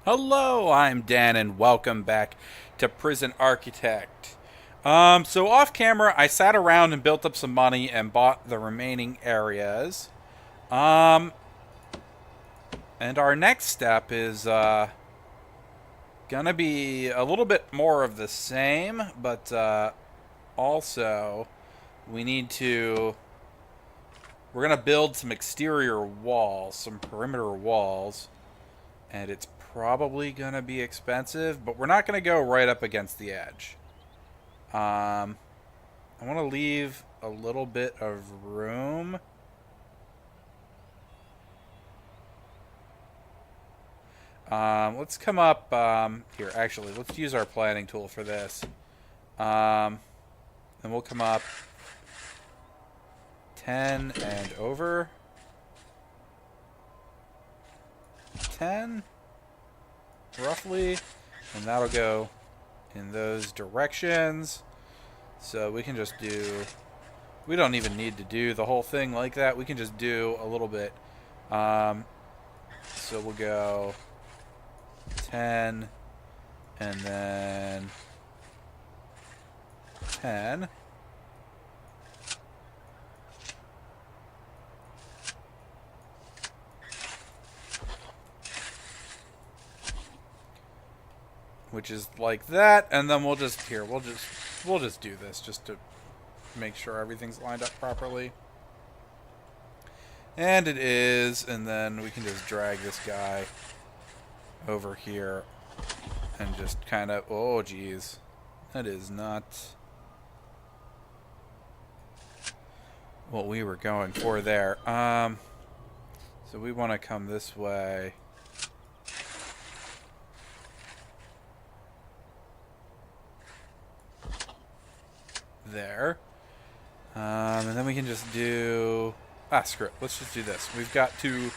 Hello, I'm Dan, and welcome back to Prison Architect. So off camera, I sat around and built up some money and bought the remaining areas. Um, and our next step is gonna be a little bit more of the same, but also we need to. We're gonna build some exterior walls, some perimeter walls, and it's probably gonna be expensive, but we're not gonna go right up against the edge. Um, I want to leave a little bit of room. Let's come up here. Actually, let's use our planning tool for this. And we'll come up 10 and over. 10, roughly. And that'll go in those directions. So we can just do... We don't even need to do the whole thing like that. We can just do a little bit. So we'll go 10 and then 10. Which is like that, and then we'll just we'll just do this just to make sure everything's lined up properly. And it is, and then we can just drag this guy over here and just kind of, oh geez, that is not what we were going for there. So we want to come this way. There. And then we can just do... screw it. Let's just do this. We've got 3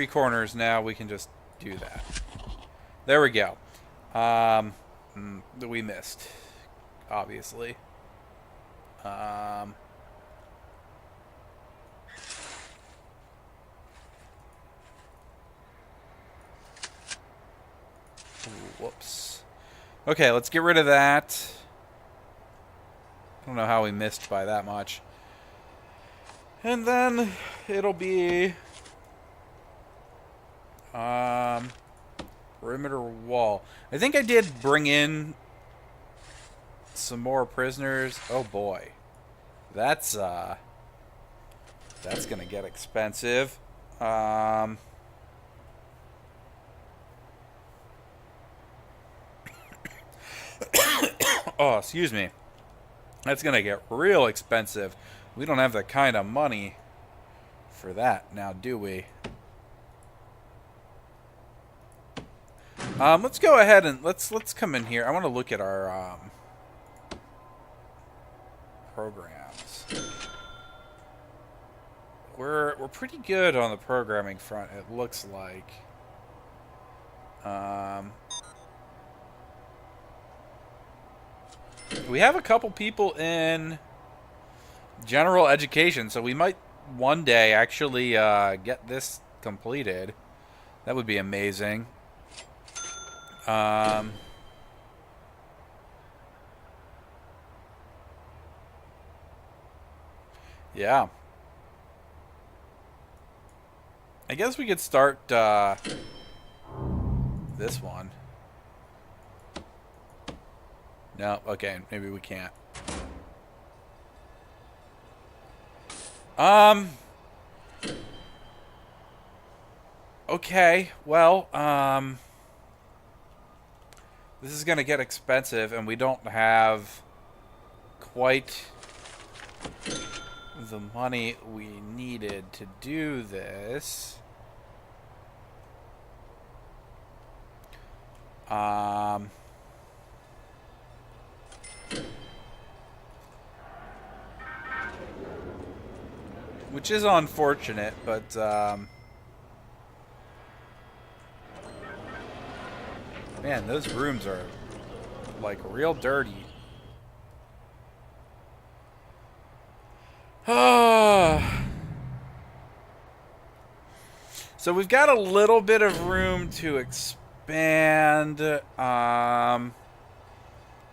corners now. We can just do that. There we go. We missed, obviously. Whoops. Okay, let's get rid of that. I don't know how we missed by that much. And then it'll be perimeter wall. I think I did bring in some more prisoners. Oh boy. That's gonna get expensive. Oh, excuse me. That's going to get real expensive. We don't have the kind of money for that now, do we? Let's go ahead and let's come in here. I want to look at our programs. We're pretty good on the programming front, it looks like. We have a couple people in general education, so we might one day actually get this completed. That would be amazing. Yeah. I guess we could start this one. No, okay, maybe we can't. Okay, well, this is gonna get expensive, and we don't have quite the money we needed to do this. Which is unfortunate, but man, those rooms are like real dirty. So we've got a little bit of room to expand expand.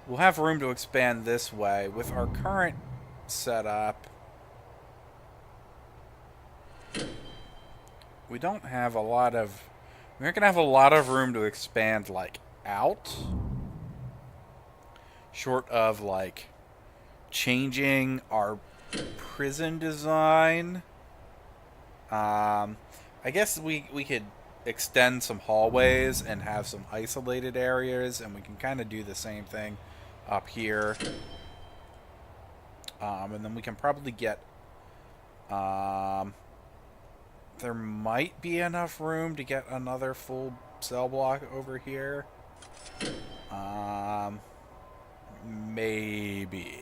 We'll have room to expand this way. With our current setup, we don't have a lot of... We're going to have a lot of room to expand, like, out. Short of, like, changing our prison design. I guess we could extend some hallways and have some isolated areas, and we can kind of do the same thing up here. And then we can probably get... there might be enough room to get another full cell block over here. Maybe.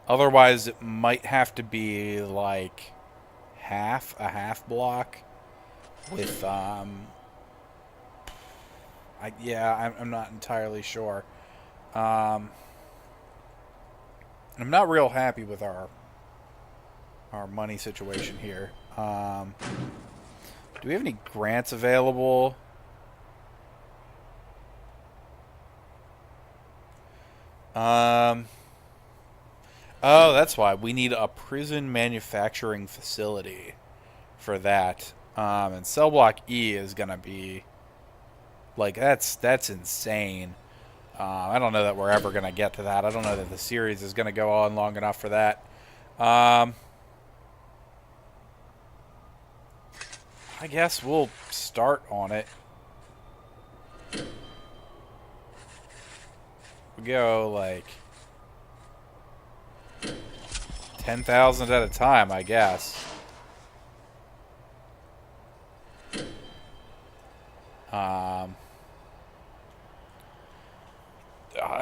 Otherwise, it might have to be like a half block with I'm not entirely sure. I'm not real happy with our money situation here. Do we have any grants available? Oh, that's why. We need a prison manufacturing facility for that. And cell block E is going to be... Like, that's insane. I don't know that we're ever going to get to that. I don't know that the series is going to go on long enough for that. I guess we'll start on it. We go, like... 10,000 at a time, I guess.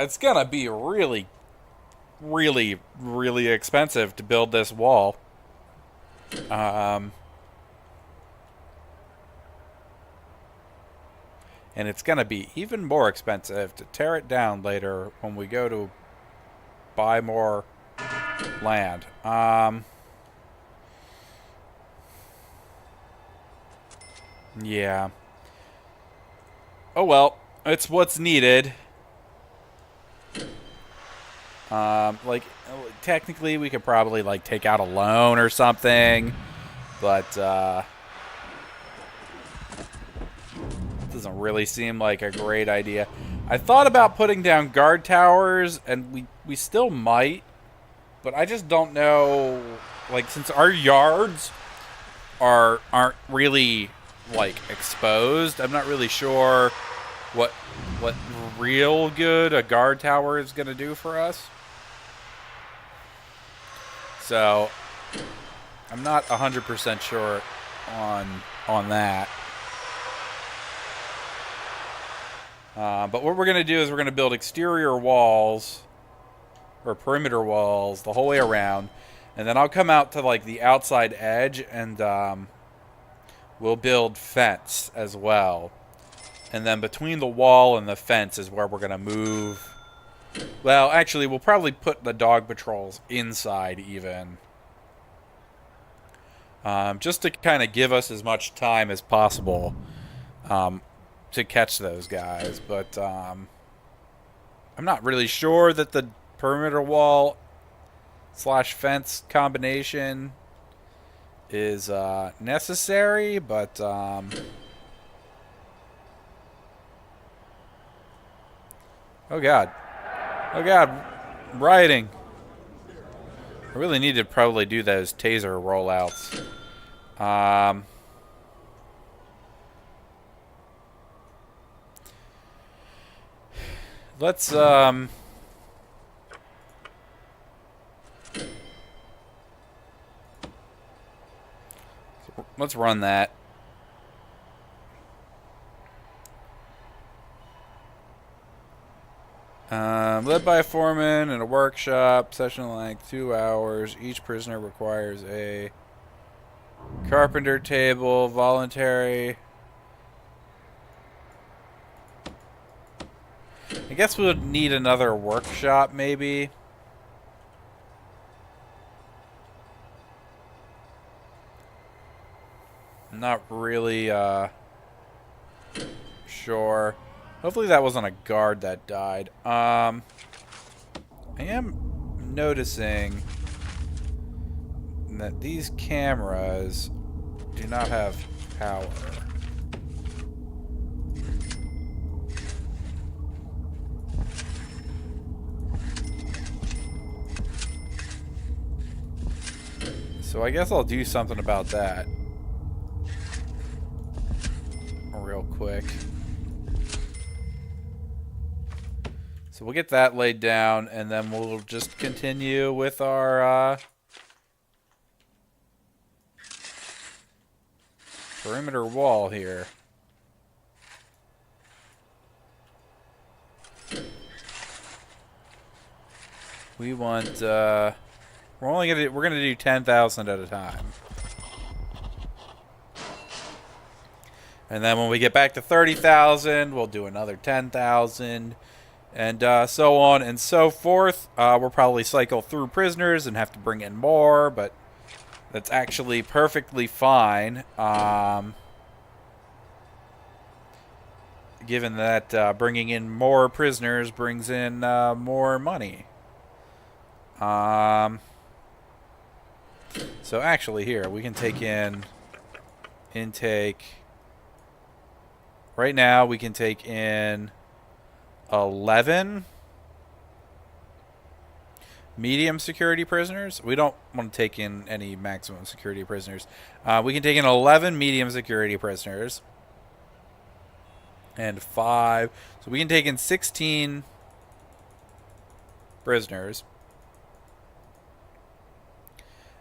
It's gonna be really, really, really expensive to build this wall. And it's gonna be even more expensive to tear it down later when we go to buy more land. Yeah. Oh well, it's what's needed. Like, technically we could probably, like, take out a loan or something, but, doesn't really seem like a great idea. I thought about putting down guard towers, and we still might, but I just don't know, like, since our yards aren't really, like, exposed, I'm not really sure what real good a guard tower is going to do for us. So, I'm not 100% sure on that. But what we're going to do is we're going to build exterior walls, or perimeter walls, the whole way around. And then I'll come out to, like, the outside edge, and we'll build fence as well. And then between the wall and the fence is where we're going to move. Well, actually, we'll probably put the dog patrols inside even. Just to kind of give us as much time as possible to catch those guys. But I'm not really sure that the perimeter wall / fence combination is necessary, but oh god, rioting. I really need to probably do those taser rollouts. Let's run that. Led by a foreman in a workshop, session length 2 hours. Each prisoner requires a carpenter table, voluntary. I guess we would need another workshop, maybe. Not really, Sure. Hopefully that wasn't a guard that died. I am noticing that these cameras do not have power. So I guess I'll do something about that real quick. So we'll get that laid down, and then we'll just continue with our perimeter wall here. We want we're gonna do 10,000 at a time. And then when we get back to 30,000, we'll do another 10,000. And so on and so forth. We'll probably cycle through prisoners and have to bring in more, but that's actually perfectly fine. Given that bringing in more prisoners brings in more money. So actually here, we can take in intake. Right now, we can take in 11 medium security prisoners. We don't want to take in any maximum security prisoners. We can take in 11 medium security prisoners. And 5. So we can take in 16 prisoners.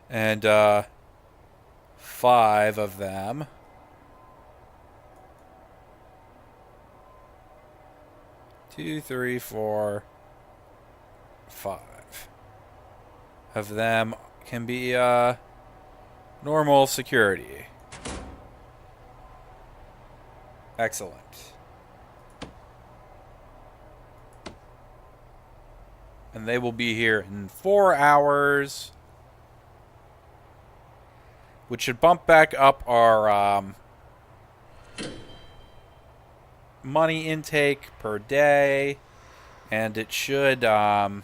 And 5 of them. 2, 3, 4, 5 of them can be normal security. Excellent. And they will be here in 4 hours, which should bump back up our money intake per day, and it should well,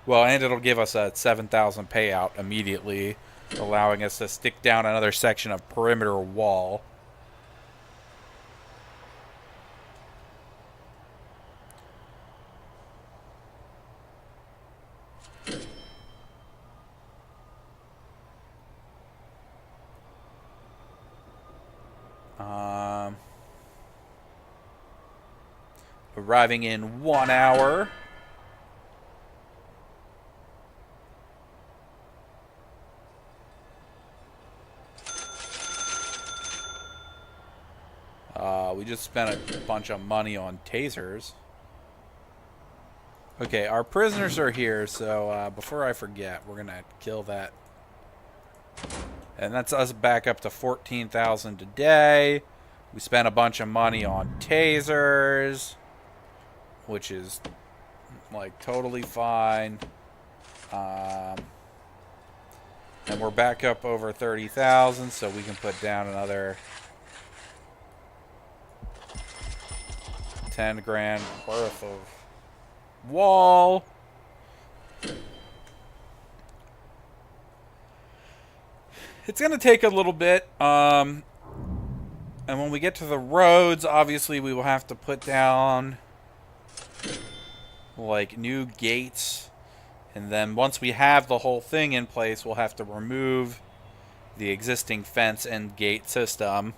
and it'll give us a 7,000 payout immediately, allowing us to stick down another section of perimeter wall. Arriving in 1 hour. We just spent a bunch of money on tasers. Okay, our prisoners are here, so before I forget, we're gonna kill that. And that's us back up to 14,000 a day. We spent a bunch of money on tasers, which is like totally fine. And we're back up over 30,000, so we can put down another 10 grand worth of wall. It's going to take a little bit. And when we get to the roads, obviously we will have to put down like new gates. And then once we have the whole thing in place, we'll have to remove the existing fence and gate system.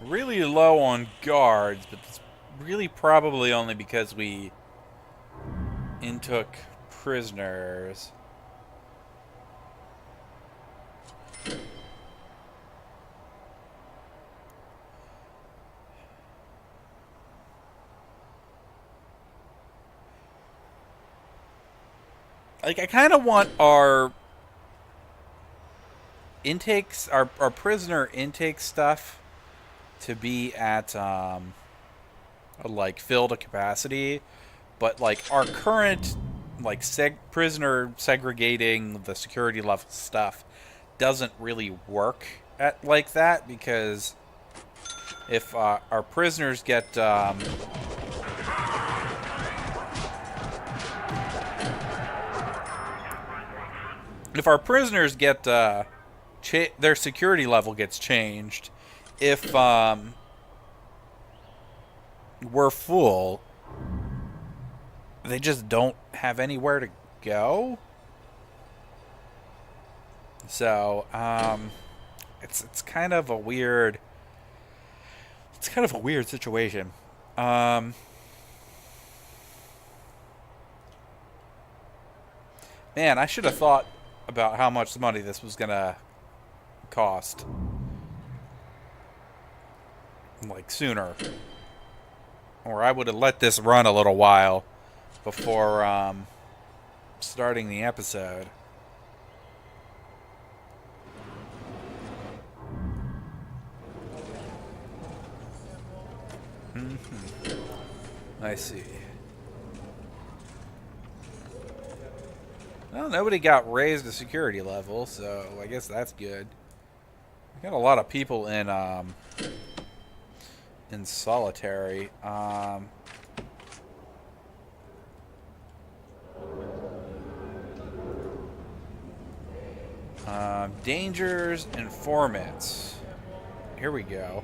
Really low on guards, but it's really probably only because we intook prisoners. Like, I kind of want our intakes, our prisoner intake stuff to be at like filled a capacity, but like our current like prisoner segregating the security level stuff doesn't really work at like that, because if our prisoners get if our prisoners get their security level gets changed, if we're full, they just don't have anywhere to go. So it's kind of a weird situation. Man, I should have thought about how much money this was gonna cost, like, sooner, or I would have let this run a little while before starting the episode. I see. Well, nobody got raised a security level, so I guess that's good. We got a lot of people in solitary. Dangers, informants. Here we go.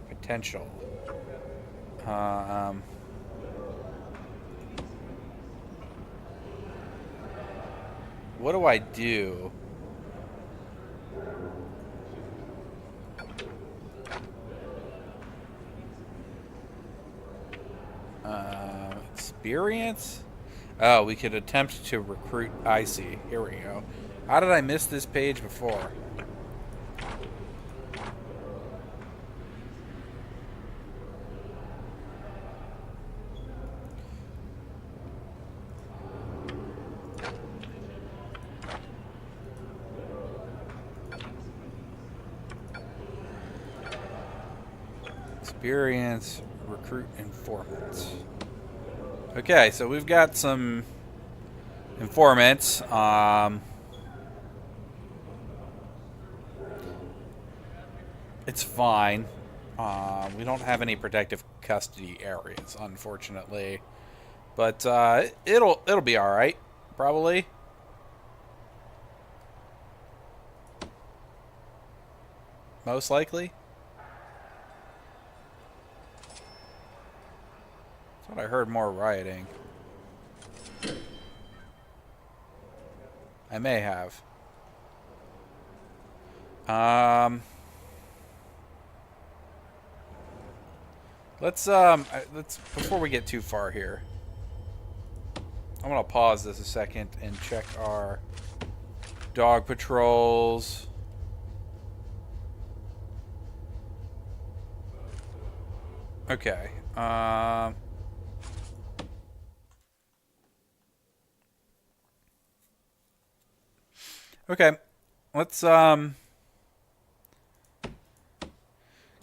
Potential. What do I do? Experience? Oh, we could attempt to recruit. I see. Here we go. How did I miss this page before? Experience, recruit informants. Okay, so we've got some informants. It's fine. We don't have any protective custody areas, unfortunately, but it'll be all right, probably. Most likely. I thought I heard more rioting. I may have. Let's before we get too far here, I'm gonna pause this a second and check our dog patrols. Okay. Okay. Let's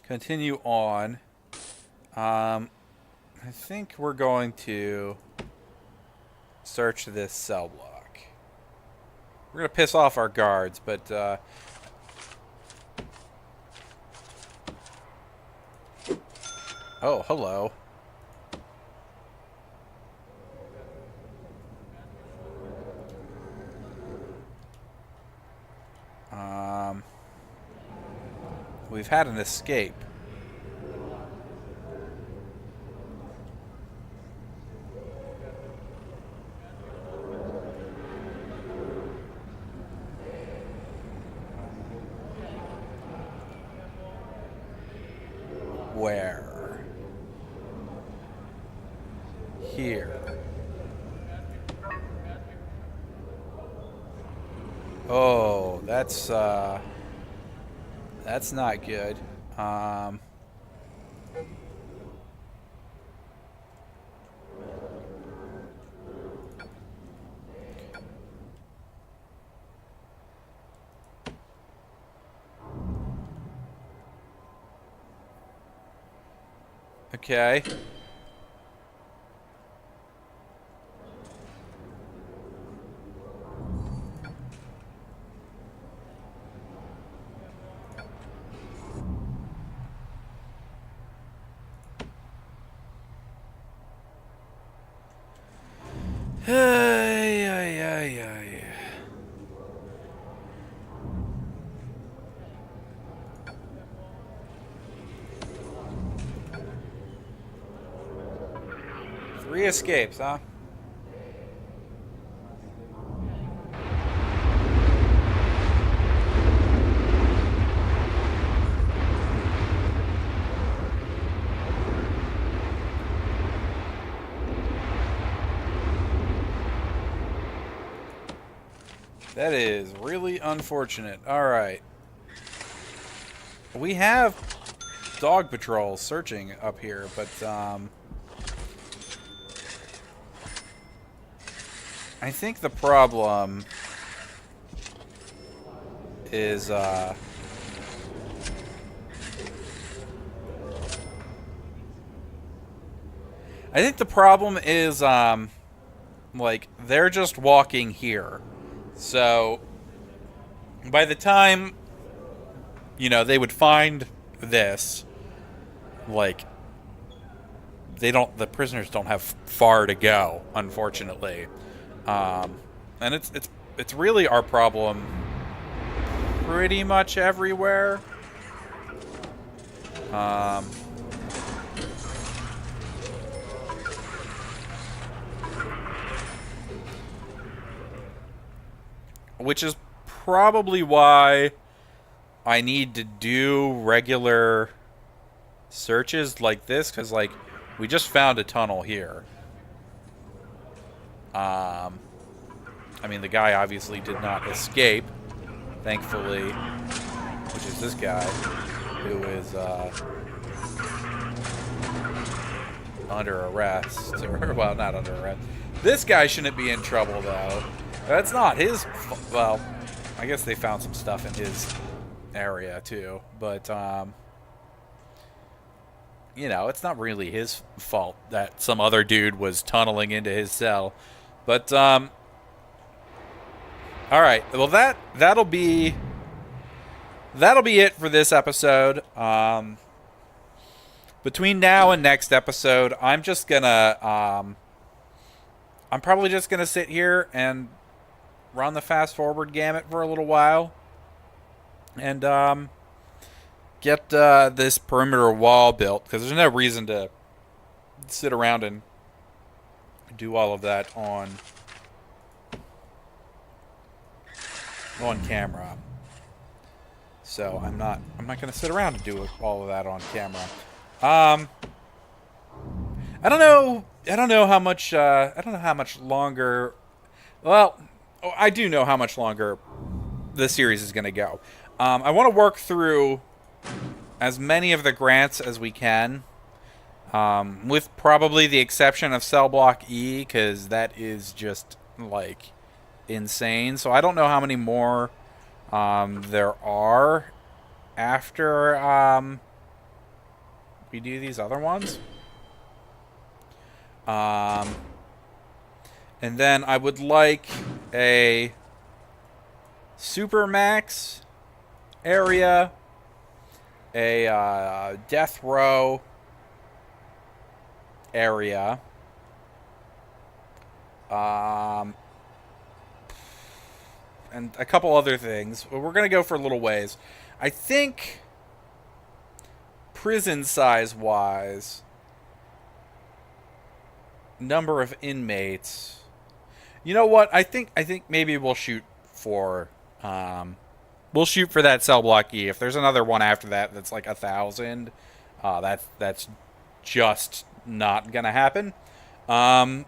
continue on. I think we're going to search this cell block. We're gonna piss off our guards, but oh, hello. We've had an escape. Where? Here. Oh, that's not good. Okay. Hey, ay, ay, ay. Three escapes, huh? That is really unfortunate. Alright. We have dog patrols searching up here, but, I think the problem is, I think the problem is, like, they're just walking here. So, by the time, you know, they would find this, like, the prisoners don't have far to go, unfortunately. And it's really our problem pretty much everywhere. Which is probably why I need to do regular searches like this, because, like, we just found a tunnel here. I mean, the guy obviously did not escape, thankfully, which is this guy, who is, under arrest. Well, not under arrest. This guy shouldn't be in trouble, though. That's not his... Well, I guess they found some stuff in his area, too. But, you know, it's not really his fault that some other dude was tunneling into his cell. But, alright. Well, that'll be it for this episode. Between now and next episode, I'm just gonna, I'm probably just gonna sit here and run the fast forward gamut for a little while, and get this perimeter wall built, because there's no reason to sit around and do all of that on camera. So I'm not going to sit around and do all of that on camera. I don't know how much longer. Well, I do know how much longer this series is going to go. I want to work through as many of the grants as we can, with probably the exception of Cell Block E, because that is just, like, insane. So I don't know how many more there are after we do these other ones. And then I would like a Supermax area, a death row area, and a couple other things. But we're going to go for a little ways. I think prison size wise, number of inmates. You know what? I think maybe we'll shoot for that Cell Block E. If there's another one after that that's like 1,000, that's just not gonna happen. Yeah,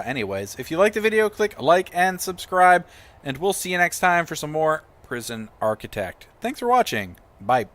anyways, if you like the video, click like and subscribe, and we'll see you next time for some more Prison Architect. Thanks for watching. Bye.